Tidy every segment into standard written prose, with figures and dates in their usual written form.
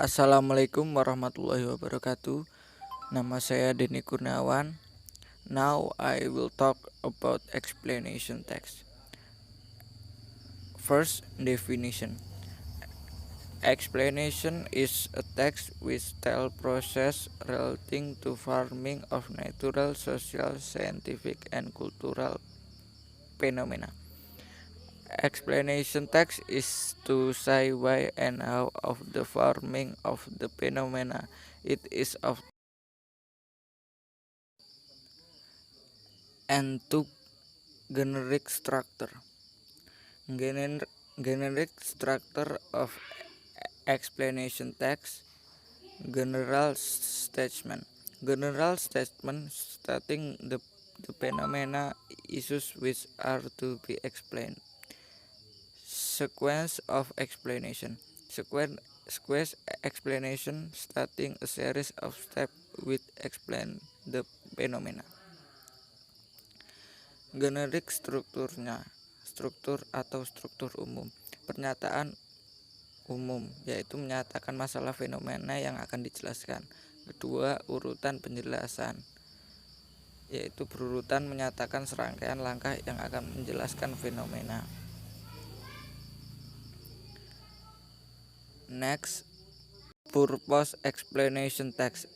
Assalamualaikum warahmatullahi wabarakatuh. Nama saya Denny Kurniawan. Now I will talk about explanation text. First, definition. Explanation is a text which tells process relating to farming of natural, social, scientific, and cultural phenomena. Explanation text is to say why and how of the farming of the phenomena. It is of and to generic structure. Generic structure of explanation text. General statement. General statement stating the phenomena issues which are to be explained. Sequence of explanation. Sequence explanation stating a series of steps which explain the phenomena. Generik strukturnya, struktur atau struktur umum. Pernyataan umum, yaitu menyatakan masalah fenomena yang akan dijelaskan. Kedua, urutan penjelasan, yaitu berurutan menyatakan serangkaian langkah yang akan menjelaskan fenomena. Next, purpose explanation text.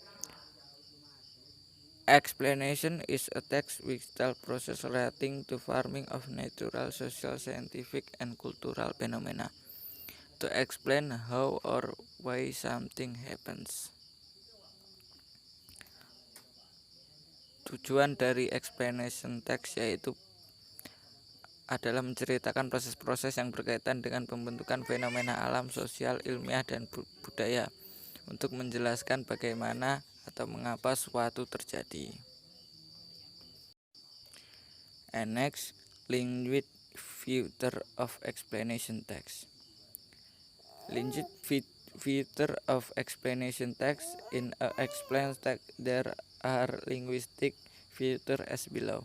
Explanation is a text which tells process relating to farming of natural, social, scientific, and cultural phenomena. To explain how or why something happens. Tujuan dari explanation text yaitu adalah menceritakan proses-proses yang berkaitan dengan pembentukan fenomena alam, sosial, ilmiah, dan budaya untuk menjelaskan bagaimana atau mengapa suatu terjadi. And next, linguistic feature of explanation text. Linguistic feature of explanation text. In a explained text there are linguistic features as below.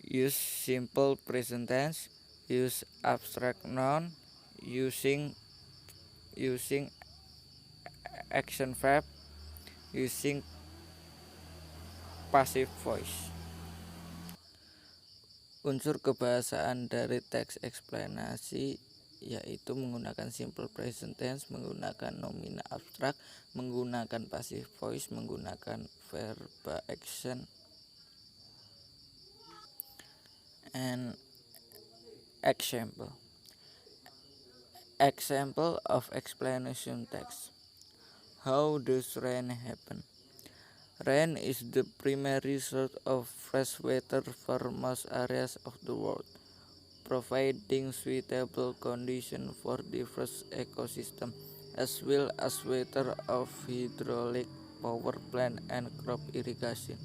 Use simple present tense, use abstract noun, using action verb, using passive voice. Unsur kebahasaan dari teks eksplanasi yaitu menggunakan simple present tense, menggunakan nomina abstrak, menggunakan passive voice, menggunakan verba action, and example. Example of explanation text. How does rain happen? Rain is the primary source of fresh water for most areas of the world, providing suitable conditions for diverse ecosystem, as well as water of hydraulic power plant and crop irrigation.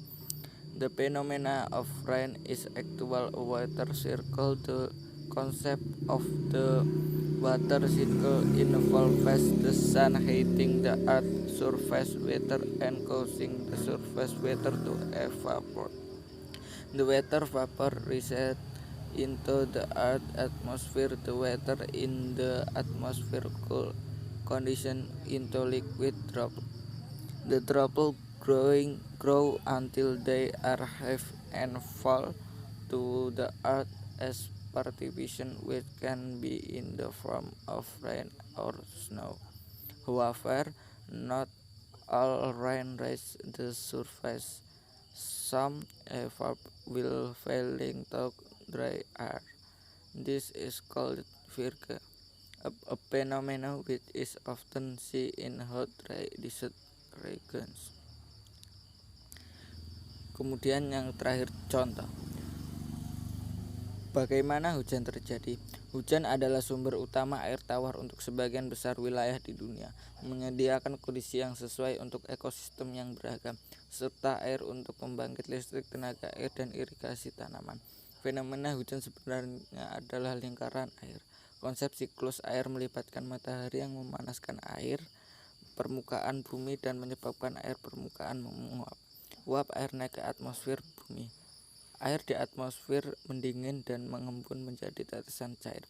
The phenomena of rain is actual a water circle. The concept of the water circle involves the sun heating the earth's surface water and causing the surface water to evaporate. The water vapor rises into the earth's atmosphere. The water in the atmosphere cool condition into liquid droplets. The droplets grow until they are heavy and fall to the earth as precipitation, which can be in the form of rain or snow. However, not all rain reaches the surface. Some evap will failing to dry air. This is called virga, a phenomenon which is often seen in hot, dry desert regions. Kemudian yang terakhir, contoh. Bagaimana hujan terjadi? Hujan adalah sumber utama air tawar untuk sebagian besar wilayah di dunia, menyediakan kondisi yang sesuai untuk ekosistem yang beragam, serta air untuk pembangkit listrik, tenaga air, dan irigasi tanaman. Fenomena hujan sebenarnya adalah lingkaran air. Konsep siklus air melibatkan matahari yang memanaskan air permukaan bumi dan menyebabkan air permukaan menguap. Uap air naik ke atmosfer bumi. Air di atmosfer mendingin dan mengembun menjadi tetesan cair.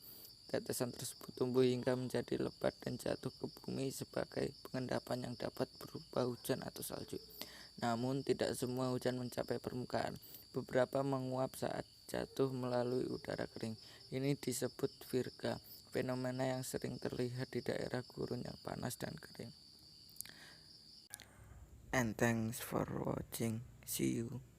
tetesan tersebut tumbuh hingga menjadi lebat dan jatuh ke bumi sebagai pengendapan yang dapat berupa hujan atau salju. Namun tidak semua hujan mencapai permukaan. Beberapa menguap saat jatuh melalui udara kering. Ini disebut virga, fenomena yang sering terlihat di daerah gurun yang panas dan kering. And thanks for watching. See you.